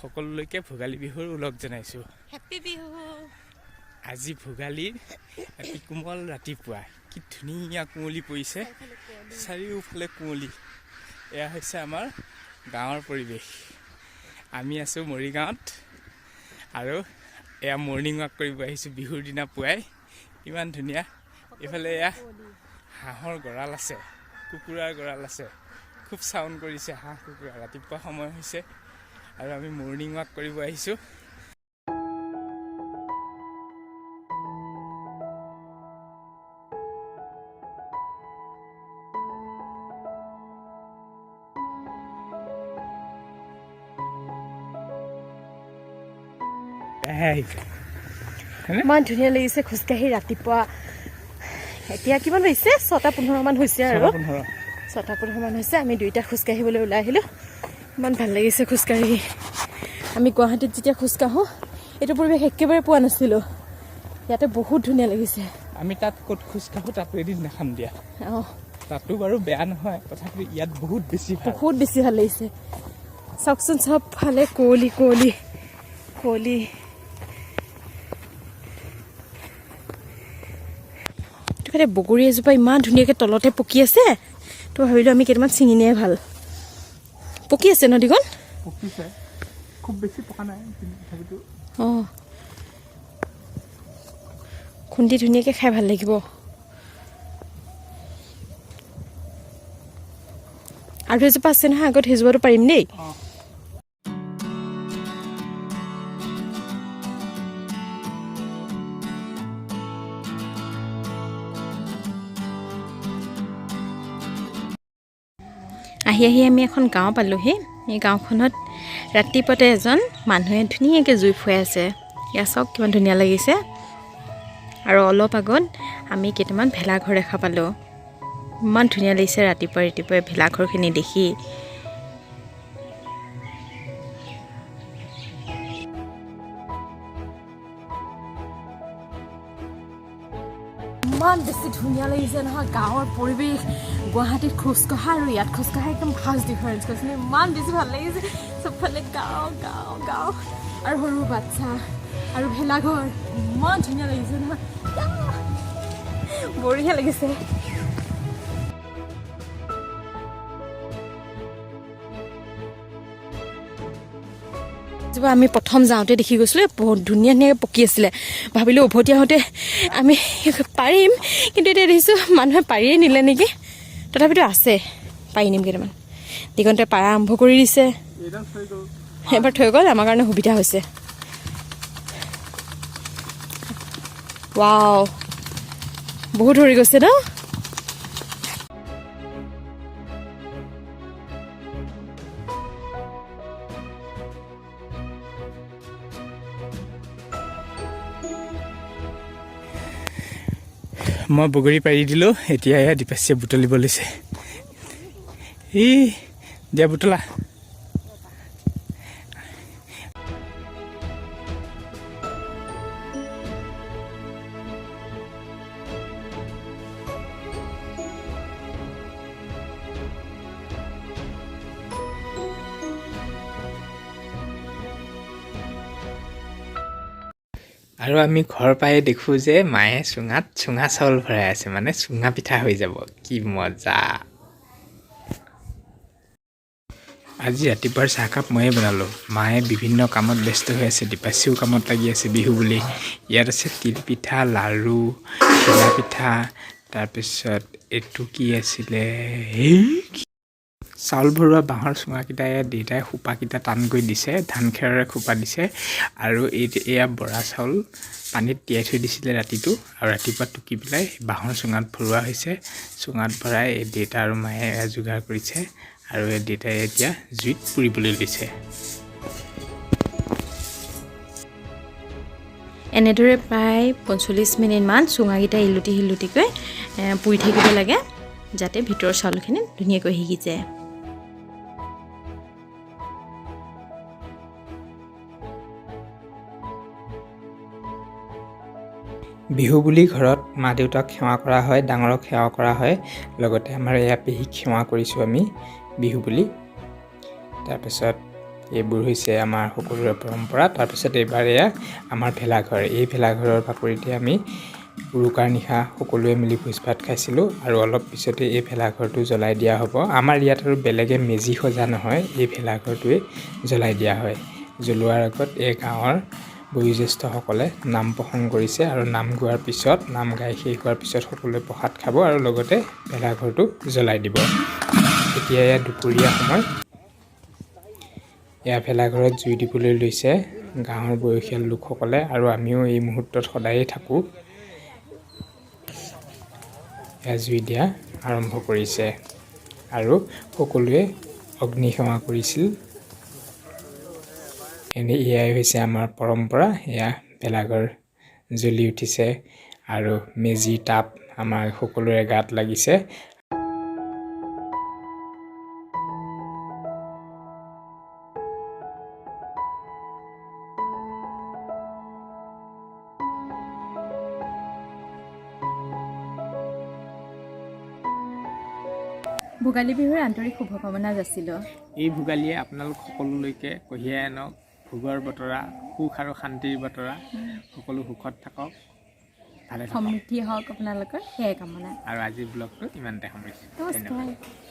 সকলোলৈকে ভোগালী বিহুৰ ওলগ জনাইছোঁ। হেপী বিহু। আজি ভোগালীৰ এটি কোমল ৰাতিপুৱা, কি ধুনীয়া কুঁৱলী পৰিছে, চাৰিওফালে কুঁৱলী। এয়া হৈছে আমাৰ গাঁৱৰ পৰিৱেশ। আমি আছোঁ মৰিগাঁৱত আৰু এয়া মৰ্ণিং ৱাক কৰিব আহিছোঁ বিহুৰ দিনা পুৱাই। ইমান ধুনীয়া। এইফালে এয়া হাঁহৰ গঁৰাল আছে, কুকুৰাৰ গঁৰাল আছে, খুব চাউণ্ড কৰিছে হাঁহ কুকুৰা। ৰাতিপুৱা সময় হৈছে আৰু আমি মৰ্ণিং ৱাক কৰিব আহিছোঁ। ইমান ধুনীয়া লাগিছে খোজকাঢ়ি ৰাতিপুৱা। এতিয়া কিমান বাজিছে? 6:15 মান হৈছে আৰু 6:15 মান হৈছে। আমি দুইটা খোজকাঢ়িবলৈ ওলাই আহিলোঁ। ইমান ভাল লাগিছে খোজকাঢ়ি। আমি গুৱাহাটীত যেতিয়া খোজকাঢ়োঁ এইটো পৰিৱেশ একেবাৰে পোৱা নাছিলোঁ। ইয়াতে বহুত ধুনীয়া লাগিছে। আমি তাত ক'ত খোজকাঢ়োঁ তাতো এদিন দেখাম দিয়া। অঁ, তাতো বাৰু বেয়া নহয়, তথাপিও ইয়াত বহুত বেছি ভাল লাগিছে। চাওকচোন, চব ফালে কুঁৱলী কুঁৱলী কুঁৱলী। এইফালে বগৰী এজোপা ইমান ধুনীয়াকৈ তলতে পকি আছে। তো ভাবিলোঁ আমি কেইটামান ছিঙি নিয়ে ভাল। পকি আছে নদীখন, পকিছে, খুব বেছি পকা নাই তথাপিতো। অঁ, খুন্দি ধুনীয়াকৈ খাই ভাল লাগিব। আৰু এজোপা আছে নহয়, আগত সিজোৱাটো পাৰিম দেই। আহি আমি এখন গাঁও পালোঁহি। এই গাঁওখনত ৰাতিপুৱাতে এজন মানুহে ধুনীয়াকৈ জুই ফুৱাই আছে। ইয়াত চাওক কিমান ধুনীয়া লাগিছে। আৰু অলপ আগত আমি কেইটামান ভেলাঘৰ দেখা পালোঁ। ইমান ধুনীয়া লাগিছে ৰাতিপুৱাই ভেলাঘৰখিনি দেখি। ইমান বেছি ধুনীয়া লাগিছে নহয় গাঁৱৰ পৰিৱেশ। গুৱাহাটীত খোজকঢ়া আৰু ইয়াত খোজকঢ়া একদম ফাৰ্ষ্ট ডিফাৰেঞ্চ কৈছোঁ। ইমান বেছি ভাল লাগিছে। চবফালে গাঁও গাঁও গাঁও আৰু সৰু বাচ্ছা আৰু ভেলাঘৰ। ইমান ধুনীয়া লাগিছে নহয়, বঢ়িয়া লাগিছে। আমি প্ৰথম যাওঁতে দেখি গৈছিলোঁ বহুত ধুনীয়া ধুনীয়াকৈ পকি আছিলে। ভাবিলোঁ উভতি আহোঁতে আমি পাৰিম, কিন্তু এতিয়া দেখিছোঁ মানুহে পাৰিয়ে নিলে নেকি। তথাপিতো আছে, পাৰি নিম কেইটামান। দিগন্তে পাৰা আৰম্ভ কৰি দিছে। এবাৰ থৈ গ'ল, আমাৰ কাৰণে সুবিধা হৈছে। ৱাও, বহুত ধৰি গৈছে ন। মই বগৰী পাৰি দিলোঁ। এতিয়া এয়া দীপাশ্ৰীয়ে বুটলিব লৈছে। দিয়া বুটলা। আৰু আমি ঘৰ পাই দেখোঁ যে মায়ে চুঙাত চুঙা চাউল ভৰাই আছে, মানে চুঙা পিঠা হৈ যাব। কি মজা! আজি ৰাতিপুৱাৰ চাহকাপ ময়ে বনালোঁ। মায়ে বিভিন্ন কামত ব্যস্ত হৈ আছে, দীপাশ্ৰীও কামত লাগি আছে বিহু বুলি। ইয়াত আছে তিল পিঠা, লাড়ু, ঘিলা পিঠা, তাৰপিছত এইটো কি আছিলে, চাউল ভৰোৱা বাঁহৰ চুঙাকেইটাই দেউতাই খোপাকেইটা টান কৰি দিছে, ধান খেৰৰে খোপা দিছে। আৰু এয়া বৰা চাউল পানীত তিয়াই থৈ দিছিলে ৰাতিটো, আৰু ৰাতিপুৱা টুকি পেলাই বাঁহৰ চুঙাত ভৰোৱা হৈছে। চুঙাত ভৰাই দেউতা আৰু মায়ে যোগাৰ কৰিছে, আৰু দেউতাই এতিয়া জুইত পুৰিবলৈ লৈছে। এনেদৰে প্ৰায় 45 মিনিটমান চুঙাকেইটা ইলুটিকৈ পুৰি থাকিব লাগে, যাতে ভিতৰৰ চাউলখিনি ধুনীয়াকৈ সিজি যায়। বিহু বুলি ঘৰত মা দেউতাক সেৱা কৰা হয়, ডাঙৰক সেৱা কৰা হয়। লগতে আমাৰ এয়া পেহীক সেৱা কৰিছোঁ আমি বিহু বুলি। তাৰপিছত এইবোৰ হৈছে আমাৰ সকলোৰে পৰম্পৰা। তাৰপিছত এইবাৰ এয়া আমাৰ ভেলাঘৰ। এই ভেলাঘৰৰ বাকৰিতে আমি উৰুকাৰ নিশা সকলোৱে মিলি ভোজ ভাত খাইছিলোঁ আৰু অলপ পিছতে এই ভেলাঘৰটো জ্বলাই দিয়া হ'ব। আমাৰ ইয়াত আৰু বেলেগে মেজি সজা নহয়, এই ভেলাঘৰটোৱে জ্বলাই দিয়া হয়। জ্বলোৱাৰ আগত এই গাঁৱৰ বয়োজ্যেষ্ঠসকলে নাম প্ৰসংগ কৰিছে আৰু নাম গোৱাৰ পিছত, নাম গাই শেষ হোৱাৰ পিছত সকলোৱে প্ৰসাদ খাব আৰু লগতে ভেলাঘৰটো জ্বলাই দিব। এতিয়া এয়া দুপৰীয়া সময়। এয়া ভেলাঘৰত জুই দিবলৈ লৈছে গাঁৱৰ বয়সীয়াল লোকসকলে আৰু আমিও এই মুহূৰ্তত সদায়েই থাকোঁ। এয়া জুই দিয়া আৰম্ভ কৰিছে আৰু সকলোৱে অগ্নিসেৱা কৰিছিল। এয়াই হৈছে আমাৰ পৰম্পৰা। এয়া ভেলাঘৰ জ্বলি উঠিছে আৰু মেজি তাপ আমাৰ সকলোৰে গাত লাগিছে। ভোগালী বিহুৰ আন্তৰিক শুভকামনা যাচিলোঁ। এই ভোগালীয়ে আপোনালোক সকলোলৈকে কঢ়িয়াই আনক ভোগৰ বতৰা, সুখ আৰু শান্তিৰ বতৰা। সকলো সুখত থাকক, ভালে থাকক। সমৃদ্ধি হওক আপোনালোকৰ, সেয়াই কামনা। আৰু আজিৰ ব্লগটো ইমানতে সামৰিছোঁ। নমস্কাৰ।